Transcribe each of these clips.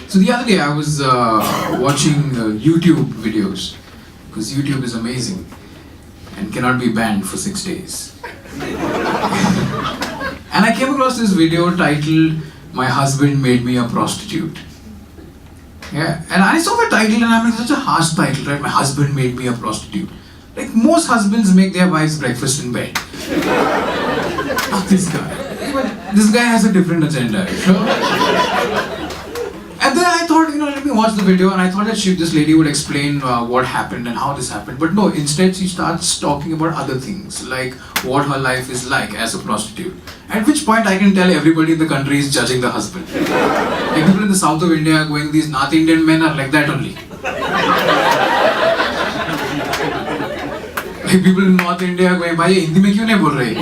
So the other day I was watching YouTube videos because YouTube is amazing and cannot be banned for 6 days. And I came across this video titled "My Husband Made Me a Prostitute." Yeah, and I saw the title and I'm like, such a harsh title, right? My husband made me a prostitute. Like most husbands make their wives breakfast in bed. Not this guy. But this guy has a different agenda, you know? And then I thought, let me watch the video, and I thought that this lady would explain what happened and how this happened. But no, instead she starts talking about other things, like what her life is like as a prostitute. At which point I can tell everybody in the country is judging the husband. Like people in the south of India are going, these North Indian men are like that only. Like people in North India are going, bhai, ye Hindi mein kyun nahi bol rahe?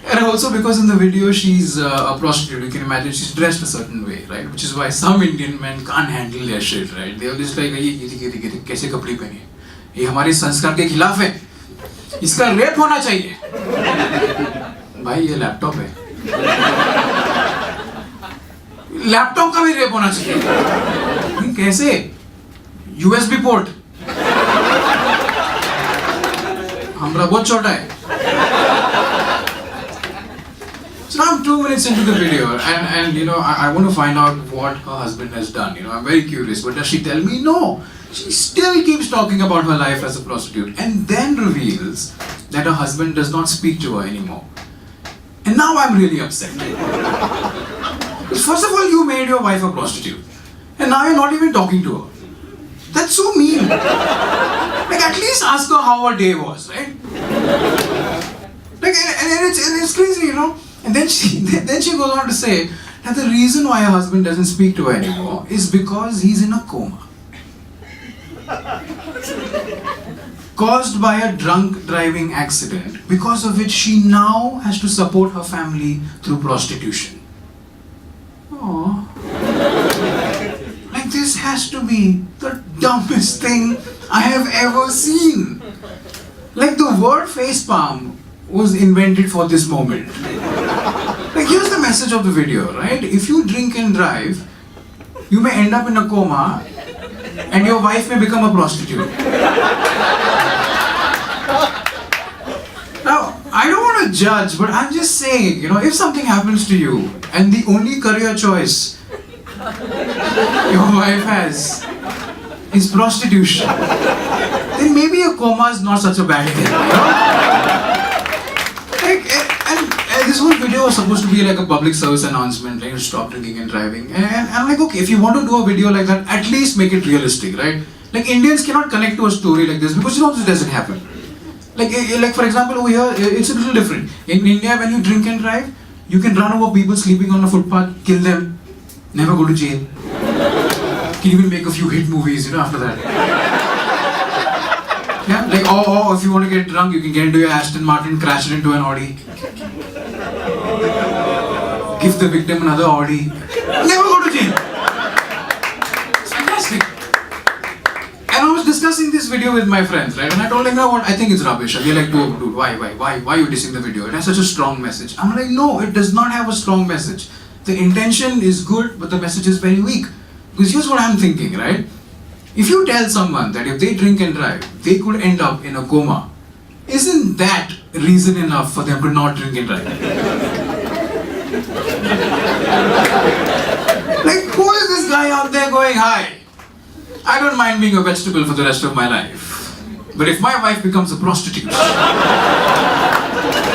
And also because in the video she's a prostitute, you can imagine she's dressed a certain way, right? Which is why some Indian men can't handle their shit, right? They're just like, ये कैसे कपड़े पहने? ये हमारे संस्कार के खिलाफ है. इसका रेप होना चाहिए. भाई ये लैपटॉप है. लैपटॉप का भी रेप होना चाहिए. कैसे? USB port. हमारा बहुत छोटा है. So now I'm 2 minutes into the video and I want to find out what her husband has done. I'm very curious. But does she tell me? No. She still keeps talking about her life as a prostitute and then reveals that her husband does not speak to her anymore. And now I'm really upset. Because first of all, you made your wife a prostitute. And now you're not even talking to her. That's so mean. Like at least ask her how her day was, right? Like, and it's crazy, And then she goes on to say that the reason why her husband doesn't speak to her anymore is because he's in a coma. Caused by a drunk driving accident, because of which she now has to support her family through prostitution. Aww. Like this has to be the dumbest thing I have ever seen. Like the word facepalm was invented for this moment. Like here's the message of the video, right? If you drink and drive, you may end up in a coma and your wife may become a prostitute. Now, I don't want to judge, but I'm just saying, if something happens to you and the only career choice your wife has is prostitution, then maybe a coma is not such a bad thing, And this whole video was supposed to be like a public service announcement, like stop drinking and driving. And I'm like, okay, if you want to do a video like that, at least make it realistic, right? Like Indians cannot connect to a story like this because this doesn't happen. Like for example, over here, it's a little different. In India, when you drink and drive, you can run over people sleeping on a footpath, kill them, never go to jail. Can even make a few hit movies, after that. Yeah, like or if you want to get drunk, you can get into your Aston Martin, crash it into an Audi. Give the victim another Audi. Never go to jail. It's fantastic. And I was discussing this video with my friends, right? And I told them, what? I think it's rubbish. And they're like, dude, why are you dissing the video? It has such a strong message. I'm like, no, it does not have a strong message. The intention is good, but the message is very weak. Because here's what I'm thinking, right? If you tell someone that if they drink and drive, they could end up in a coma, isn't that reason enough for them to not drink and drive? Like, who is this guy out there going, hi, I don't mind being a vegetable for the rest of my life, but if my wife becomes a prostitute,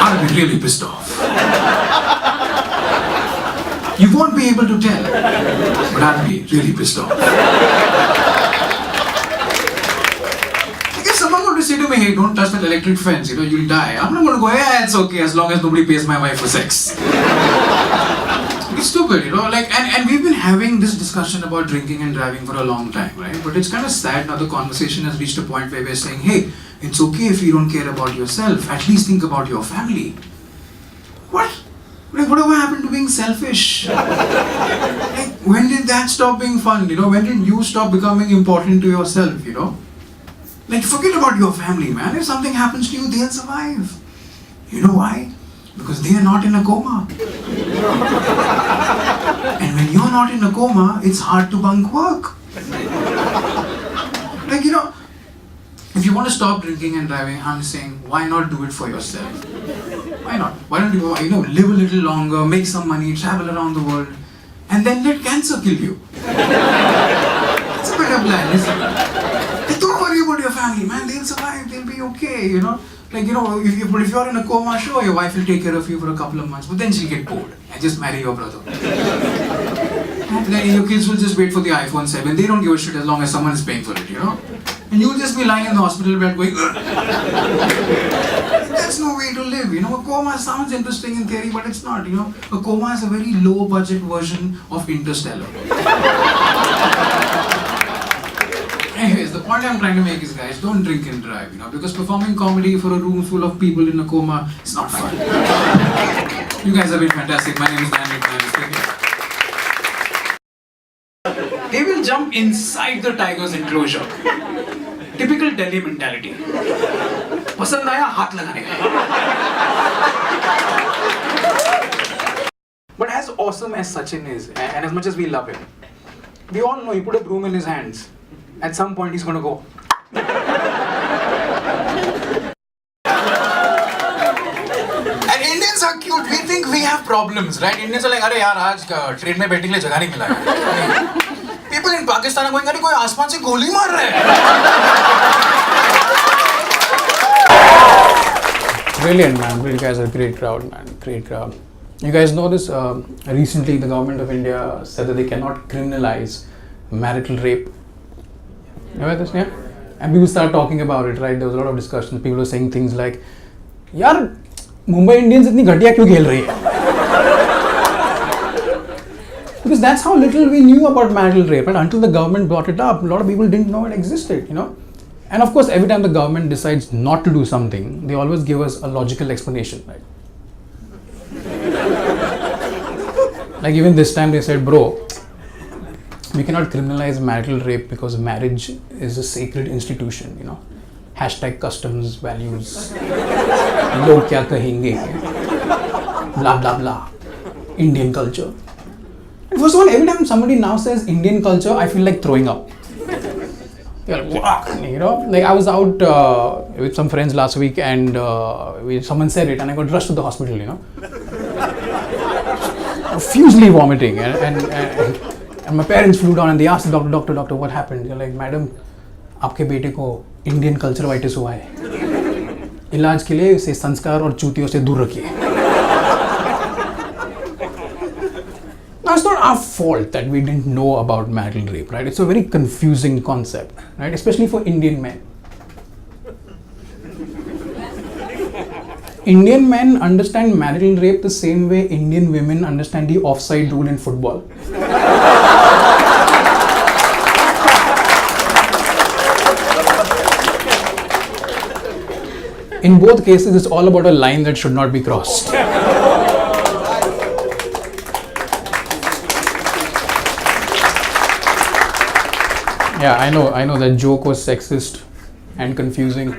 I'll be really pissed off. You won't be able to tell, but I'll be really pissed off. Someone going to say to me, hey, don't touch that electric fence, you'll die. I'm not going to go, yeah, it's okay as long as nobody pays my wife for sex. It's stupid, and we've been having this discussion about drinking and driving for a long time, right? But it's kind of sad now the conversation has reached a point where we're saying, hey, it's okay if you don't care about yourself, at least think about your family. What? Like, whatever happened to being selfish? Like, when did that stop being fun, When did you stop becoming important to yourself, Like, forget about your family, man. If something happens to you, they'll survive. You know why? Because they are not in a coma. And when you're not in a coma, it's hard to bunk work. Like, if you want to stop drinking and driving, I'm saying, why not do it for yourself? Why not? Why don't you, live a little longer, make some money, travel around the world, and then let cancer kill you? It's a better plan, isn't it? Like, don't worry about your family, man. They'll survive. They'll be okay, Like, if you're in a coma, sure, your wife will take care of you for a couple of months, but then she'll get bored and just marry your brother. And then your kids will just wait for the iPhone 7. They don't give a shit as long as someone is paying for it, And you'll just be lying in the hospital bed going, that's no way to live, A coma sounds interesting in theory, but it's not, A coma is a very low budget version of Interstellar. Anyways, the point I'm trying to make is, guys, don't drink and drive, because performing comedy for a room full of people in a coma is not fun. You guys have been fantastic. My name is Dan McManus. They will jump inside the tiger's enclosure. Typical Delhi mentality. पसंद आया हाथ लगाने का. But as awesome as Sachin is, and as much as we love him, we all know you put a broom in his hands. At some point he's going to go. And Indians are cute. We think we have problems, right? Indians are like, अरे यार आज train में बैठने के लिए जगह नहीं मिला है. People in Pakistan are going, अरे कोई आसमान से गोली मार रहा है. Brilliant, man. You guys are a great crowd, man. Great crowd. You guys know this? Recently, the government of India said that they cannot criminalize marital rape. You know this, yeah? And people start talking about it, right? There was a lot of discussion. People were saying things like, "Yaar, Mumbai Indians इतनी घटिया क्यों खेल रही है?" Because that's how little we knew about marital rape, and until the government brought it up, a lot of people didn't know it existed, And of course, every time the government decides not to do something, they always give us a logical explanation, right? Like even this time they said, bro, we cannot criminalize marital rape because marriage is a sacred institution, Hashtag customs, values, log kya kahenge, blah, blah, blah, Indian culture. And first of all, every time somebody now says Indian culture, I feel like throwing up. Like I was out with some friends last week and someone said it and I got rushed to the hospital, profusely vomiting and my parents flew down and they asked the doctor, what happened? They're like, madam, आपके बेटे को Indian cultureitis हुआ है. इलाज के लिए इसे संस्कार और चूतियों से दूर रखिए. Now, it's not our fault that we didn't know about marital rape, right? It's a very confusing concept, right? Especially for Indian men. Indian men understand marital rape the same way Indian women understand the offside rule in football. In both cases, it's all about a line that should not be crossed. Yeah, I know that joke was sexist and confusing,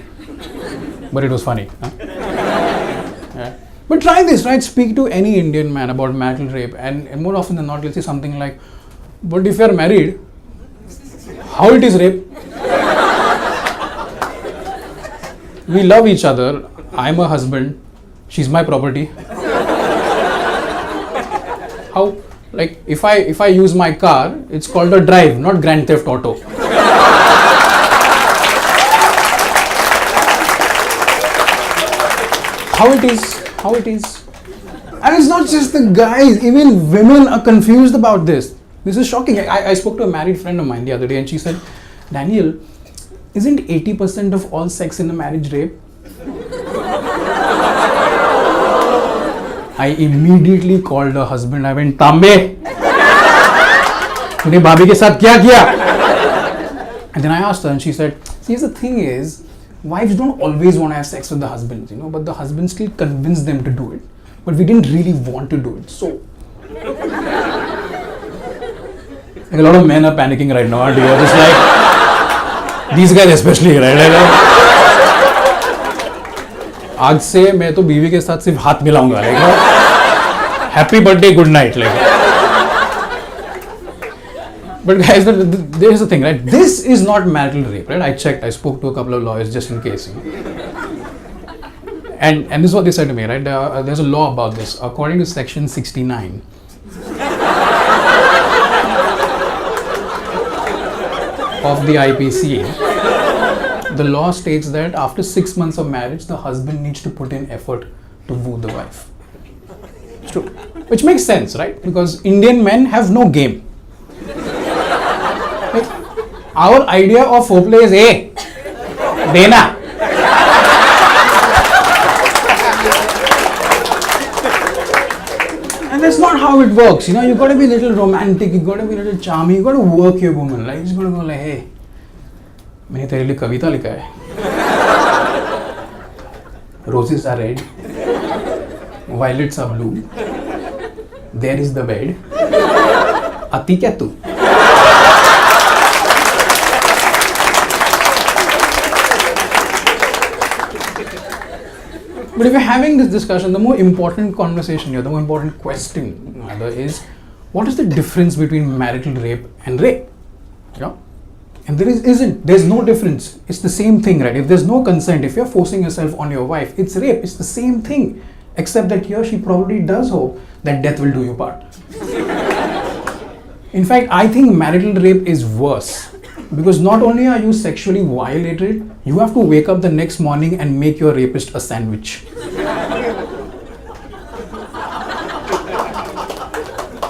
but it was funny. Huh? Yeah. But try this, right? Speak to any Indian man about marital rape, and more often than not, you'll say something like, "But if you're married, how it is rape? We love each other. I'm a husband. She's my property. How? Like if I use my car, it's called a drive, not Grand Theft Auto." How it is. And it's not just the guys, even women are confused about this. This is shocking. I spoke to a married friend of mine the other day and she said, "Daniel, isn't 80% of all sex in a marriage rape?" I immediately called her husband. I went, "Tambe, तूने भाभी के साथ क्या किया?" And then I asked her and she said, "See, the thing is, wives don't always want to have sex with the husbands, but the husbands still convince them to do it. But we didn't really want to do it, so..." Like a lot of men are panicking right now, aren't you? Just like, these guys especially, right? आज से मैं तो बीवी के साथ सिर्फ हाथ मिलाऊंगा, like happy birthday, good night, like. But guys, there's the thing, right? This is not marital rape, right? I checked. I spoke to a couple of lawyers just in case. And this is what they said to me, right? There's a law about this. According to Section 69 of the IPC, the law states that after 6 months of marriage, the husband needs to put in effort to woo the wife. It's true. Which makes sense, right? Because Indian men have no game. Like, our idea of foreplay is, hey, dena. And that's not how it works. You know, you got to be a little romantic, you got to be a little charming, you got to work your woman. Like, you just got to go like, hey, मैंने तेरे लिए कविता लिखा है. Roses are red, violets are blue. There is the bed. आती क्या तू? But if you're having this discussion, the more important conversation here, the more important question rather is, what is the difference between marital rape and rape? You know? And isn't. There's no difference. It's the same thing, right? If there's no consent, if you're forcing yourself on your wife, it's rape. It's the same thing. Except that here she probably does hope that death will do you part. In fact, I think marital rape is worse. Because not only are you sexually violated, you have to wake up the next morning and make your rapist a sandwich.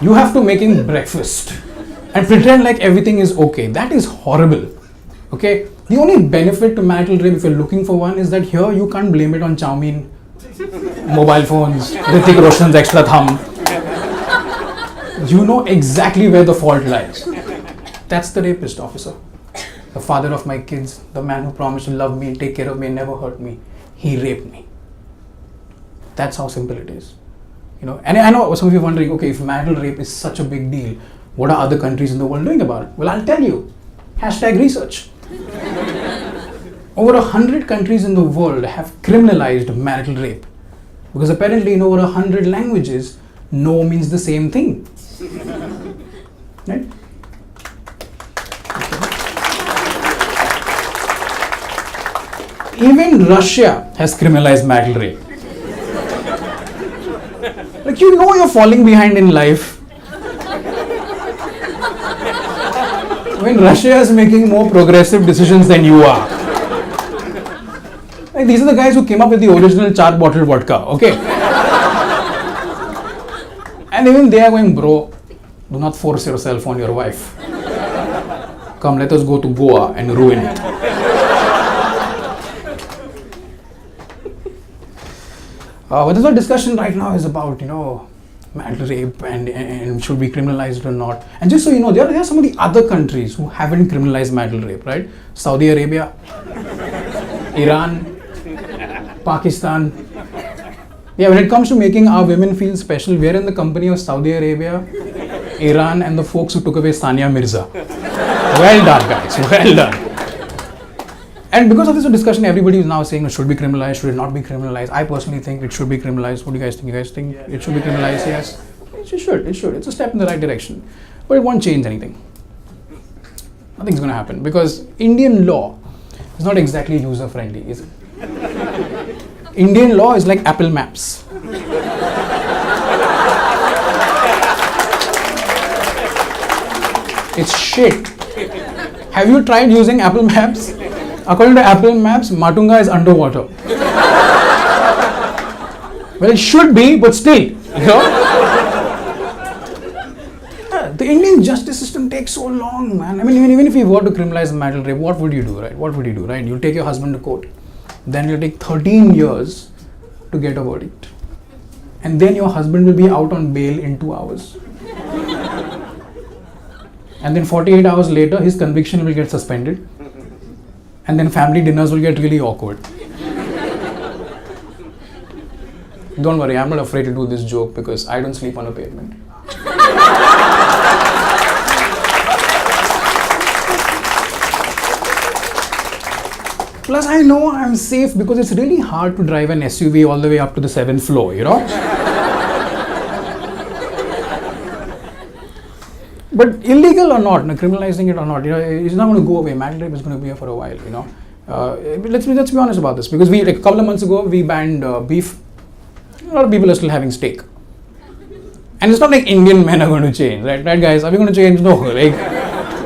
You have to make him breakfast and pretend like everything is okay. That is horrible. Okay? The only benefit to marital rape, if you're looking for one, is that here you can't blame it on chow mein, mobile phones, Hrithik Roshan's extra thumb. You know exactly where the fault lies. That's the rapist, officer. The father of my kids, the man who promised to love me, take care of me, and never hurt me. He raped me. That's how simple it is. You know, and I know some of you are wondering, okay, if marital rape is such a big deal, what are other countries in the world doing about it? Well, I'll tell you. #research. Over 100 countries in the world have criminalized marital rape. Because apparently in over 100 languages, no means the same thing. Right? Even Russia has criminalized marital rape. Like, you know you're falling behind in life when Russia is making more progressive decisions than you are. Like, these are the guys who came up with the original char bottle vodka, okay? And even they are going, bro, do not force yourself on your wife. Come, let us go to Goa and ruin it. But this whole discussion right now is about, you know, marital rape and should be criminalized or not. And just so you know, there are some of the other countries who haven't criminalized marital rape, right? Saudi Arabia, Iran, Pakistan. Yeah, when it comes to making our women feel special, we're in the company of Saudi Arabia, Iran, and the folks who took away Sania Mirza. Well done, guys. Well done. And because of this discussion, everybody is now saying it should be criminalized, should it not be criminalized. I personally think it should be criminalized. What do you guys think? You guys think it should be criminalized? Yes. It should. It should. It's a step in the right direction. But it won't change anything. Nothing's going to happen because Indian law is not exactly user-friendly, is it? Indian law is like Apple Maps. It's shit. Have you tried using Apple Maps? According to Apple Maps, Matunga is underwater. Well, it should be, but still, you know? The Indian justice system takes so long, man. I mean, even if you were to criminalize marital rape, what would you do, right? What would you do, right? You'll take your husband to court. Then you'll take 13 years to get a verdict. And then your husband will be out on bail in 2 hours. And then 48 hours later, his conviction will get suspended. And then family dinners will get really awkward. Don't worry, I'm not afraid to do this joke because I don't sleep on a pavement. Plus, I know I'm safe because it's really hard to drive an SUV all the way up to the 7th floor, you know? But illegal or not, criminalizing it or not, it's not going to go away. Marital rape is going to be here for a while, let's be honest about this, because a couple of months ago we banned beef. A lot of people are still having steak, and it's not like Indian men are going to change, right guys? Are we going to change? No, like,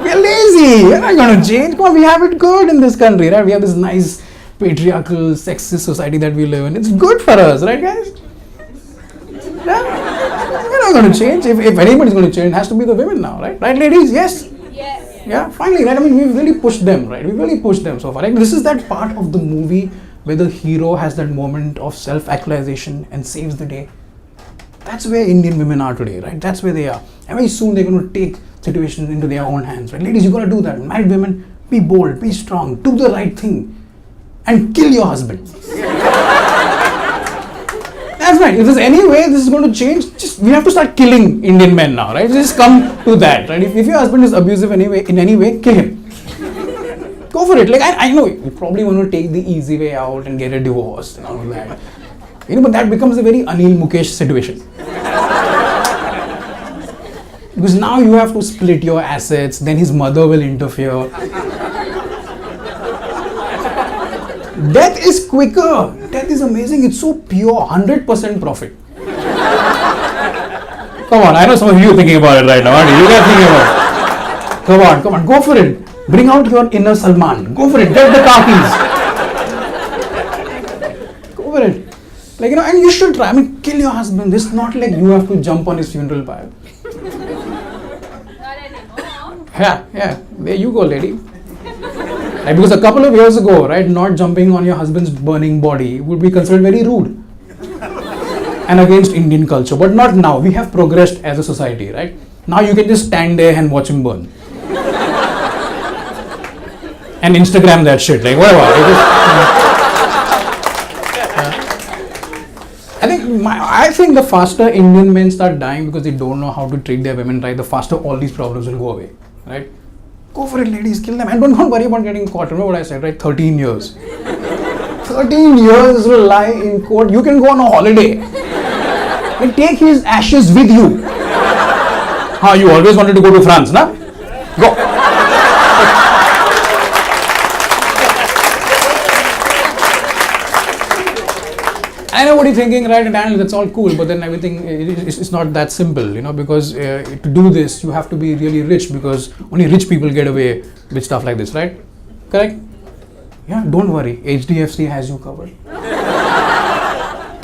we're lazy. We're not going to change. Come on, we have it good in this country, right? We have this nice patriarchal, sexist society that we live in. It's good for us, right guys? Yeah? We're not going to change. If anybody's going to change, it has to be the women now, right ladies? Yes. Yeah, finally, right? I mean, we've really pushed them, right? We've really pushed them so far. Like, this is that part of the movie where the hero has that moment of self-actualization and saves the day. That's where Indian women are today, right? That's where they are. And very soon they're going to take situations into their own hands, right? Ladies, you got to do that. Married women, be bold, be strong, do the right thing, and kill your husband. That's right. If there's any way this is going to change, we have to start killing Indian men now, right? Just come to that, right? If your husband is abusive in any way, kill him. Go for it. Like, I know you probably want to take the easy way out and get a divorce and all of that. But that becomes a very Anil Mukesh situation. Because now you have to split your assets, then his mother will interfere. Death is quicker. Death is amazing. It's so pure. 100% profit. Come on, I know some of you thinking about it right now, aren't you? You guys thinking about it. Come on, go for it. Bring out your inner Salman. Go for it. Get the car keys. Go for it. Like, and you should try. I mean, kill your husband. It's not like you have to jump on his funeral pyre. Yeah. There you go, lady. Like, because a couple of years ago, right, not jumping on your husband's burning body would be considered very rude and against Indian culture. But not now. We have progressed as a society, right? Now you can just stand there and watch him burn. And Instagram that shit, like whatever. I think the faster Indian men start dying because they don't know how to treat their women right, the faster all these problems will go away, right? Go for it, ladies, kill them, and don't worry about getting caught. Remember what I said, right? 13 years. 13 years will lie in court. You can go on a holiday and take his ashes with you. You always wanted to go to France, na? Go. I know what you're thinking, right? And that's all cool, but then everything it's not that simple, because to do this you have to be really rich, because only rich people get away with stuff like this, right? Correct? Yeah, don't worry. HDFC has you covered.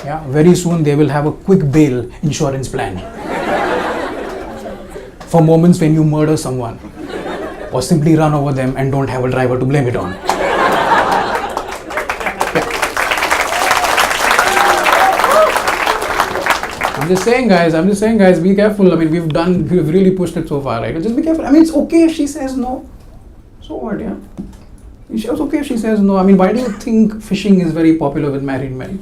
Yeah, very soon they will have a quick bail insurance plan for moments when you murder someone or simply run over them and don't have a driver to blame it on. I'm just saying, guys, be careful. I mean, we've really pushed it so far, right? Just be careful. I mean, it's okay if she says no. So what, yeah? It's okay if she says no. I mean, why do you think fishing is very popular with married men?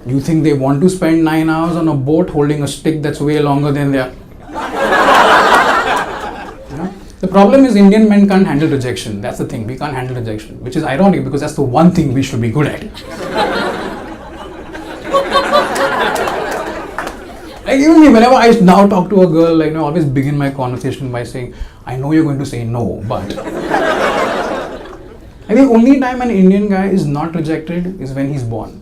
You think they want to spend 9 hours on a boat holding a stick that's way longer than their... The problem is Indian men can't handle rejection. That's the thing. We can't handle rejection, which is ironic because that's the one thing we should be good at. Like, even me, whenever I now talk to a girl, I always begin my conversation by saying, I know you're going to say no, but... I think only time an Indian guy is not rejected is when he's born.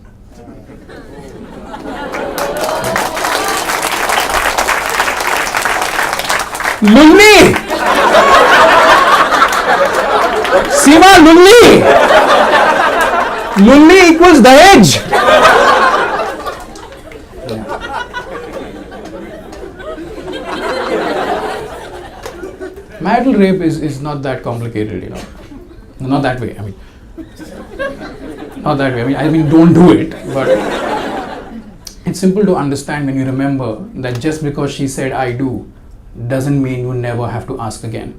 Lulli! Seema, Lulli! Lulli equals Dahej! Marital rape is not that complicated, Not that way, Not that way. I mean, don't do it, but it's simple to understand when you remember that just because she said I do doesn't mean you never have to ask again.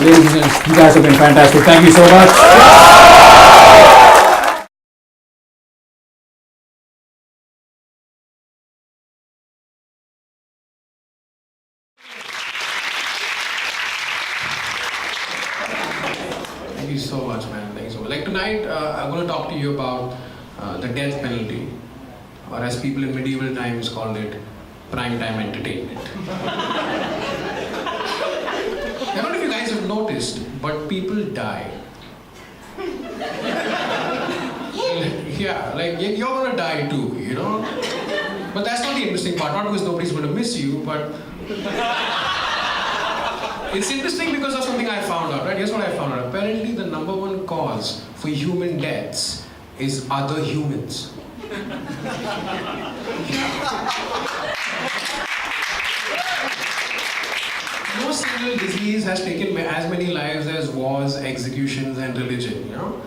Ladies and gentlemen, you guys have been fantastic. Thank you so much. to you about the death penalty, or as people in medieval times called it, prime time entertainment. I don't know if you guys have noticed, but people die. Yeah, like you're gonna die too, you know? But that's not the interesting part, not because nobody's gonna miss you, but it's interesting because of something I found out, right? Here's what I found out. Apparently, the number one cause for human deaths is other humans. No single disease has taken as many lives as wars, executions, and religion, you know?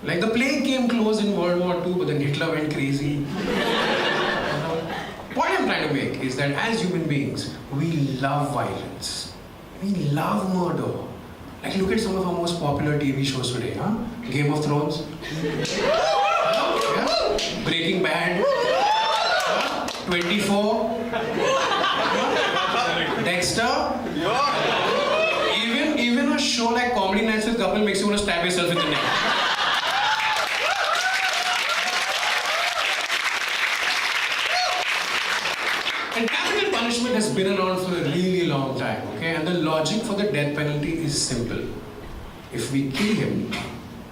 Like the plague came close in World War II, but then Hitler went crazy. Point I'm trying to make is that as human beings, we love violence. We love murder. Like look at some of our most popular TV shows today, huh? Game of Thrones, yeah? Breaking Bad, 24, Dexter. Even a show like Comedy Nights with Couple makes you want to stab yourself in the neck. And capital punishment has been around for a really long time, okay? And the logic for the death penalty is simple. If we kill him,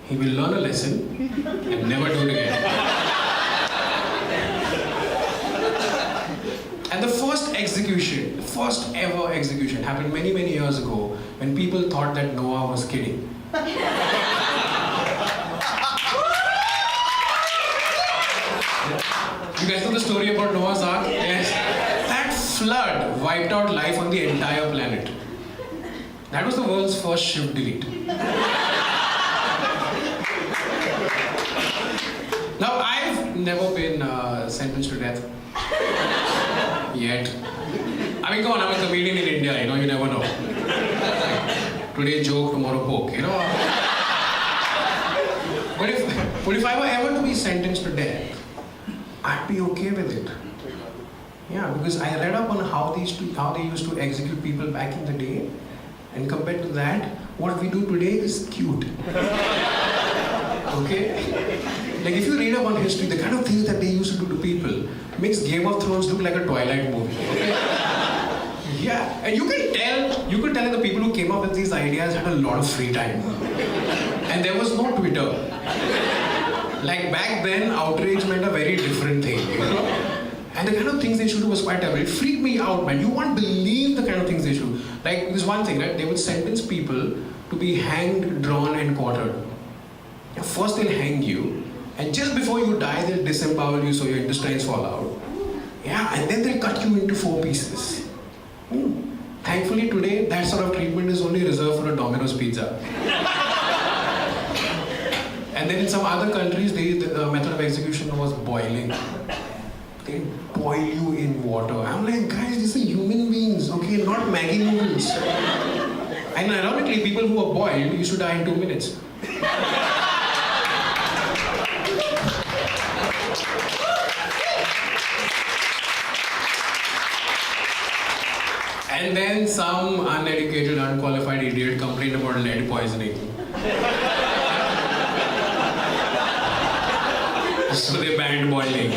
he will learn a lesson and never do it again. And the first execution, the first ever execution happened many, many years ago when people thought that Noah was kidding. You guys know the story about Noah's Ark? Yes. That flood wiped out life on the entire planet. That was the world's first shift delete. Now, I've never been sentenced to death. Yet. I mean, come on, I'm a comedian in India, you know, you never know. Today joke, tomorrow poke, you know. But if I were ever to be sentenced to death, I'd be okay with it. Yeah, because I read up on how they used to execute people back in the day, and compared to that, what we do today is cute. Okay? Like if you read up on history, the kind of things that they used to do to people makes Game of Thrones look like a Twilight movie. Okay? Yeah, and you could tell that the people who came up with these ideas had a lot of free time. And there was no Twitter. Like back then, outrage meant a very different thing, you know? And the kind of things they should do was quite terrible. It freaked me out, man. You won't believe the kind of things they should do. Like, there's one thing, right? They would sentence people to be hanged, drawn, and quartered. First, they'll hang you, and just before you die, they'll disembowel you so your intestines fall out. Yeah, and then they'll cut you into 4 pieces. Thankfully, today, that sort of treatment is only reserved for a Domino's pizza. And then in some other countries, the method of execution was boiling. They boil you in water. I'm like, guys, these are human beings, okay, not Maggi noodles. And ironically, people who are boiled used to die in 2 minutes. And then some uneducated, unqualified idiot complained about lead poisoning. So they banned boiling.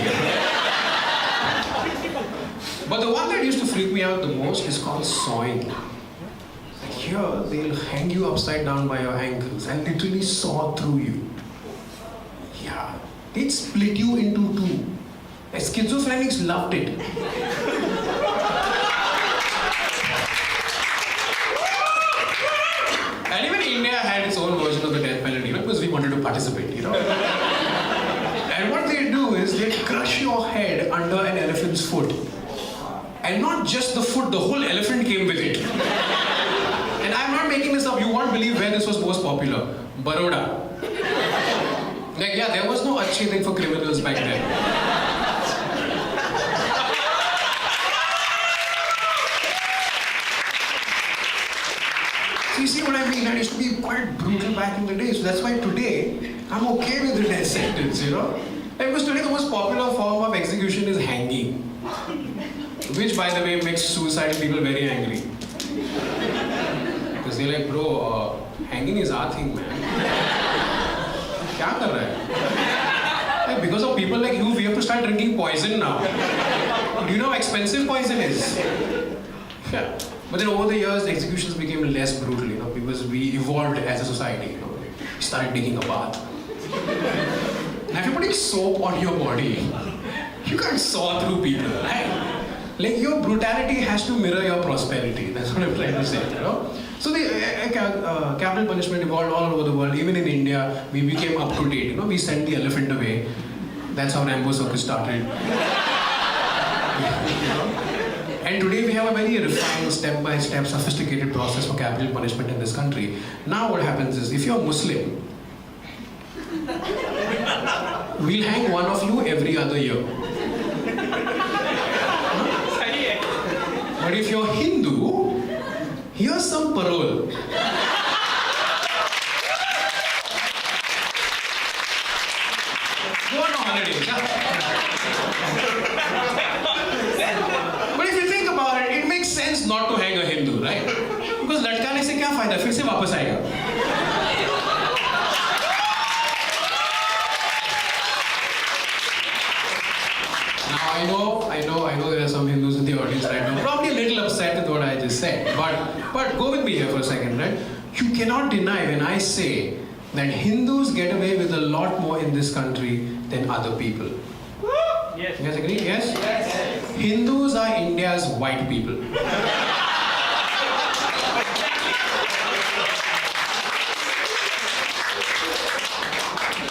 But the one that used to freak me out the most is called sawing. Here, they'll hang you upside down by your ankles and literally saw through you. Yeah. They'd split you into 2. The schizophrenics loved it. And even India had its own version of the death penalty, you know, because we wanted to participate, you know. And what they do is they crush your head under an elephant's foot. And not just the foot, the whole elephant came with it. And I'm not making this up, you won't believe where this was most popular. Baroda. Like, yeah, there was no achhe thing for criminals back then. So you see what I mean? That used to be quite brutal back in the day. So that's why today, I'm okay with the death sentence, you know? Because today the most popular form of execution is hanging. Which, by the way, makes suicidal people very angry. Because they're like, bro, hanging is our thing, man. क्या कर रहा है? People like you, we have to start drinking poison now. Do you know how expensive poison is? Yeah. But then over the years, the executions became less brutal, because we evolved as a society. We started taking a bath. Now, if you're putting soap on your body, you can't saw through people, right? Like your brutality has to mirror your prosperity. That's what I'm trying to say, So the capital punishment evolved all over the world. Even in India, we became up to date. We sent the elephant away. That's how Rambo Circus started. And today we have a very refined, step-by-step, sophisticated process for capital punishment in this country. Now what happens is, if you're Muslim, we'll hang one of you every other year. But if you're Hindu, here's some parole. Go on holidays. But if you think about it, it makes sense not to hang a Hindu, right? Because लटकाने से क्या फायदा? फिर से वापस आएगा. Now I know there are some Hindus in the audience right now, probably a little upset with what I just said. But go with me here for a second, right? You cannot deny when I say that Hindus get away with a lot more in this country than other people. Yes. You guys agree? Yes? Yes. Hindus are India's white people.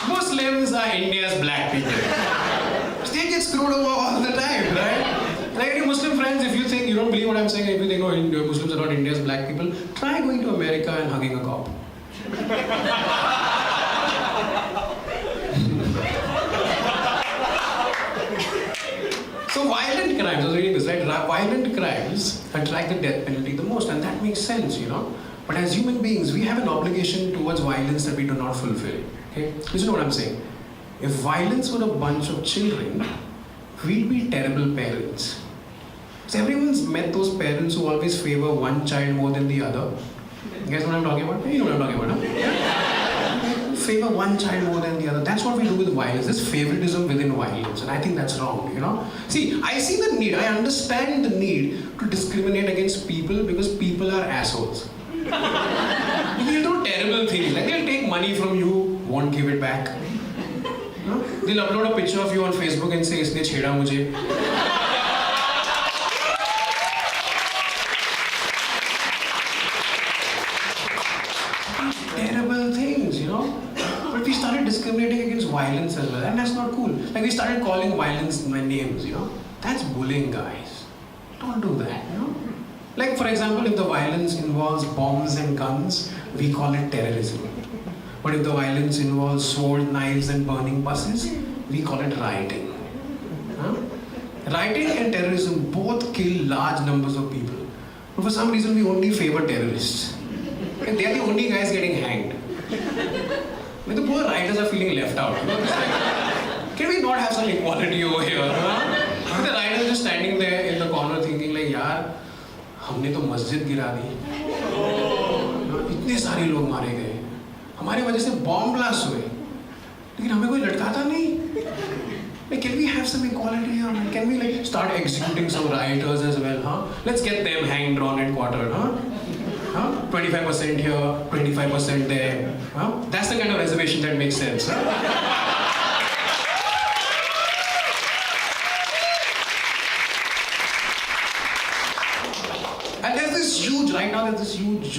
Muslims are India's black people. They get screwed over all the time, right? Like any Muslim friends, if you think you don't believe what I'm saying, if you think Muslims are not India's black people, try going to America and hugging a cop. So violent crimes, I was reading this, right? Violent crimes attract the death penalty the most, and that makes sense, But as human beings, we have an obligation towards violence that we do not fulfill. Okay? Listen to what I'm saying. If violence were a bunch of children, we'd be terrible parents. So everyone's met those parents who always favor one child more than the other. You guys know what I'm talking about? You know what I'm talking about, huh? Favor one child more than the other. That's what we do with violence. There's favoritism within violence, and I think that's wrong, See, I see the need, I understand the need to discriminate against people because people are assholes. They'll do terrible things, like they'll take money from you, won't give it back. They'll upload a picture of you on Facebook and say, "Isne chheda mujhe." Terrible things, But we started discriminating against violence as well, and that's not cool. Like we started calling violence names, That's bullying, guys. Don't do that, Like for example, if the violence involves bombs and guns, we call it terrorism. But if the violence involves swords, knives and burning buses, we call it rioting. Rioting and terrorism both kill large numbers of people. But for some reason we only favor terrorists. And they are the only guys getting hanged. Like the poor rioters are feeling left out. Can we not have some equality over here? The rioters are just standing there in the corner thinking like, यार, हमने तो मस्जिद गिरा दी. इतने सारे लोग मारे गए. हमारी वजह से बॉम्ब ब्लास्ट हुए. लेकिन हमें कोई लटकाता नहीं. Like, can we have some equality here? Can we start executing some rioters as well? Let's get them hanged, drawn and quartered. 25% here, 25% there. That's the kind of reservation that makes sense. And there's this huge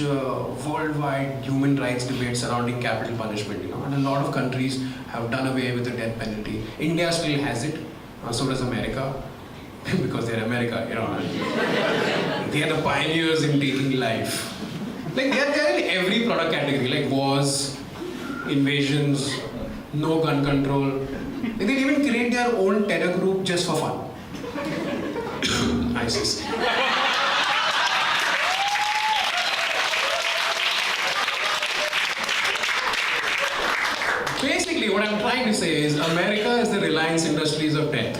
worldwide human rights debate surrounding capital punishment, and a lot of countries have done away with the death penalty. India still has it, so does America, because they're America, They are the pioneers in taking life. Like they're in every product category, like wars, invasions, no gun control. They even create their own terror group just for fun. ISIS. Basically, what I'm trying to say is America is the Reliance Industries of death.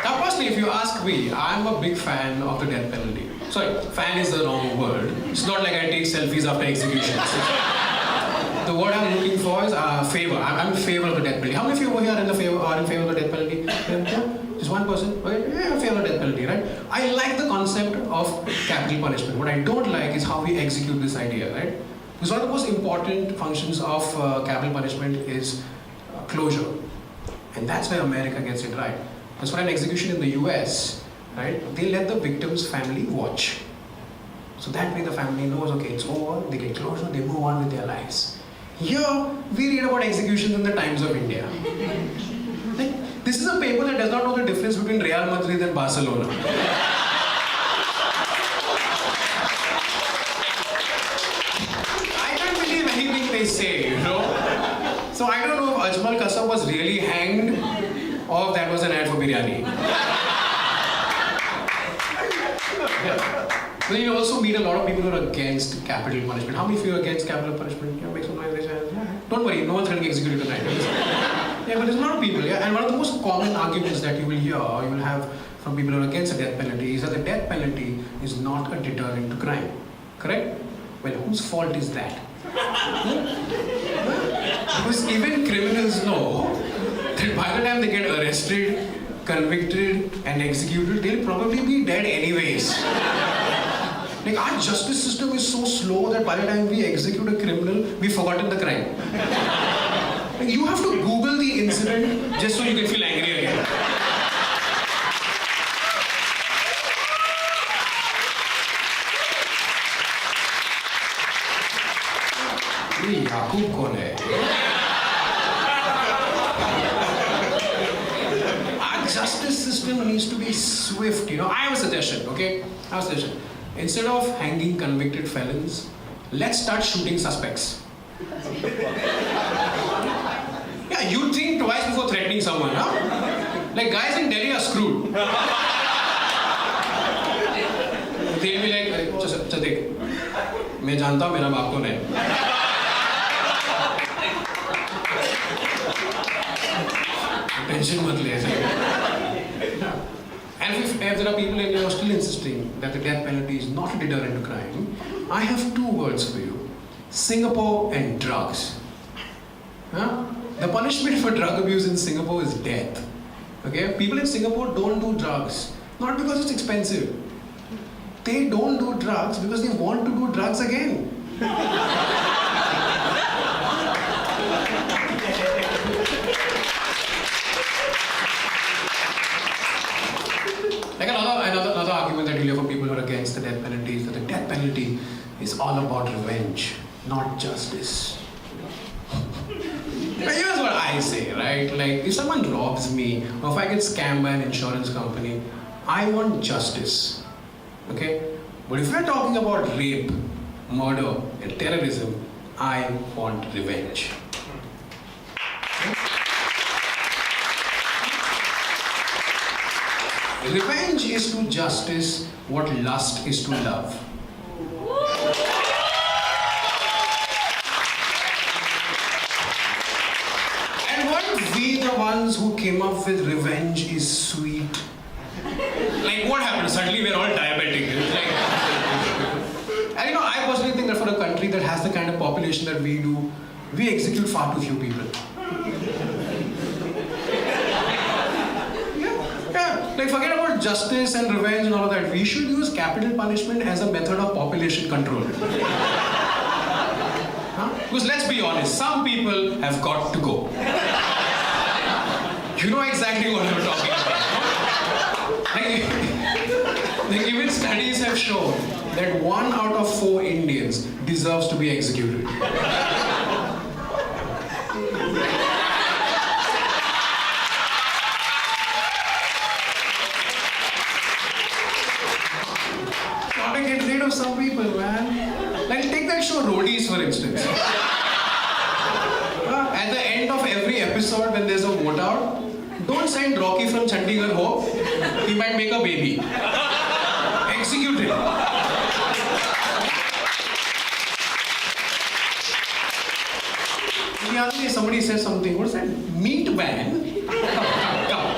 Now, personally, if you ask me, I'm a big fan of the death penalty. Sorry, fan is the wrong word. It's not like I take selfies after executions. The the word I'm looking for is favor. I'm in favor of the death penalty. How many of you over here are in favor of the death penalty? Yeah? Just one person? Okay, yeah, in favor of the death penalty, right? I like the concept of capital punishment. What I don't like is how we execute this idea, right? Because one of the most important functions of capital punishment is closure. And that's where America gets it right. Because for an execution in the US, right, they let the victim's family watch. So that way the family knows, okay, it's over, they get closure, they move on with their lives. Here, we read about executions in the Times of India. Like, this is a paper that does not know the difference between Real Madrid and Barcelona. I can't believe anything they say, you know. So I don't know if Ajmal Kasab was really hanged or if that was an ad for biryani. Yeah. But you also meet a lot of people who are against capital punishment. How many of you are against capital punishment? Yeah, make some noise, raise your hands. Yeah. Don't worry, no one's getting executed tonight. Yeah, but there's a lot of people, yeah. And one of the most common arguments that you will hear, or you will have from people who are against the death penalty, is that the death penalty is not a deterrent to crime. Correct? Well, whose fault is that? Because even criminals know that by the time they get arrested, convicted, and executed, they'll probably be dead anyways. Like, our justice system is so slow that by the time we execute a criminal, we've forgotten the crime. Like, you have to Google the incident just so you can feel angry again. ये याकूब कौन है? Our justice system needs to be swift. You know, I have a suggestion. Okay, I have a suggestion. Instead of hanging convicted felons, let's start shooting suspects. Yeah, you think twice before threatening someone, huh? Like, guys in Delhi are screwed. They'll be like, "Chal देख, मैं जानता हूँ मेरा बाप कौन है." Tension मत ले ऐसे. And if there are people in India who are still insisting that the death penalty is not a deterrent to crime, I have two words for you: Singapore and drugs. Huh? The punishment for drug abuse in Singapore is death. Okay? People in Singapore don't do drugs, not because it's expensive. They don't do drugs because they want to do drugs again. Like another argument that you hear from people who are against the death penalty is that the death penalty is all about revenge, not justice. But here's what I say, right? Like, if someone robs me, or if I get scammed by an insurance company, I want justice. Okay? But if we're talking about rape, murder, and terrorism, I want revenge. Revenge is to justice what lust is to love. And weren't we the ones who came up with revenge is sweet? Like, what happened? Suddenly we're all diabetic. It's like, and you know, I personally think that for a country that has the kind of population that we do, we execute far too few people. Yeah, like, forget about justice and revenge and all of that. We should use capital punishment as a method of population control. Huh? Because let's be honest, some people have got to go. You know exactly what I'm talking about. Like, even studies have shown that 1 out of 4 Indians deserves to be executed. Gotta get rid of some people, man. Like, take that show Roadies, for instance. At the end of every episode, when there's a vote out, don't send Rocky from Chandigarh home. He might make a baby. Execute him. The other day, somebody said something. What's that? Meat ban? Come.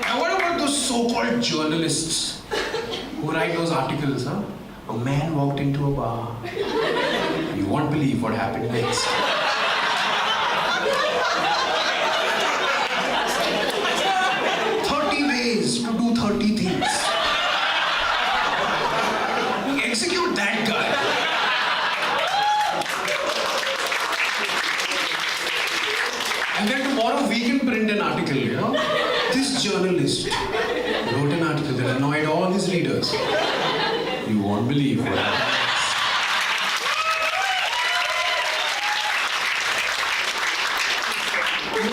And what about those so-called so-called journalists who write those articles, huh? A man walked into a bar. You won't believe what happened next. 30 ways to do 30 things. Execute that guy. And then tomorrow we can print an article, you know. This journalist wrote an article that annoyed all his readers. You won't believe what happened.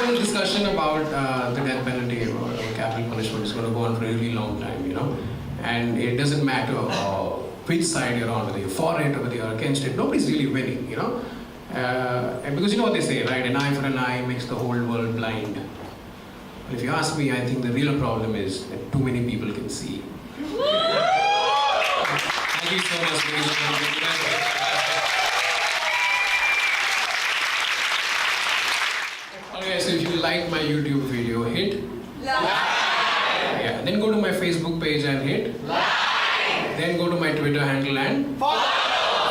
The discussion about the death penalty or capital punishment is going to go on for a really long time, you know. And it doesn't matter which side you're on, whether you're for it or whether you're against it. Nobody's really winning, you know. And because you know what they say, right? An eye for an eye makes the whole world blind. But if you ask me, I think the real problem is that too many people can see. Thank you so much, ladies and gentlemen. Okay, so if you like my YouTube video, hit like. Yeah, then go to my Facebook page and hit like. Then go to my Twitter handle and follow.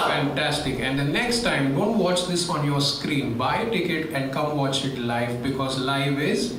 Fantastic. And the next time, don't watch this on your screen. Buy a ticket and come watch it live because live is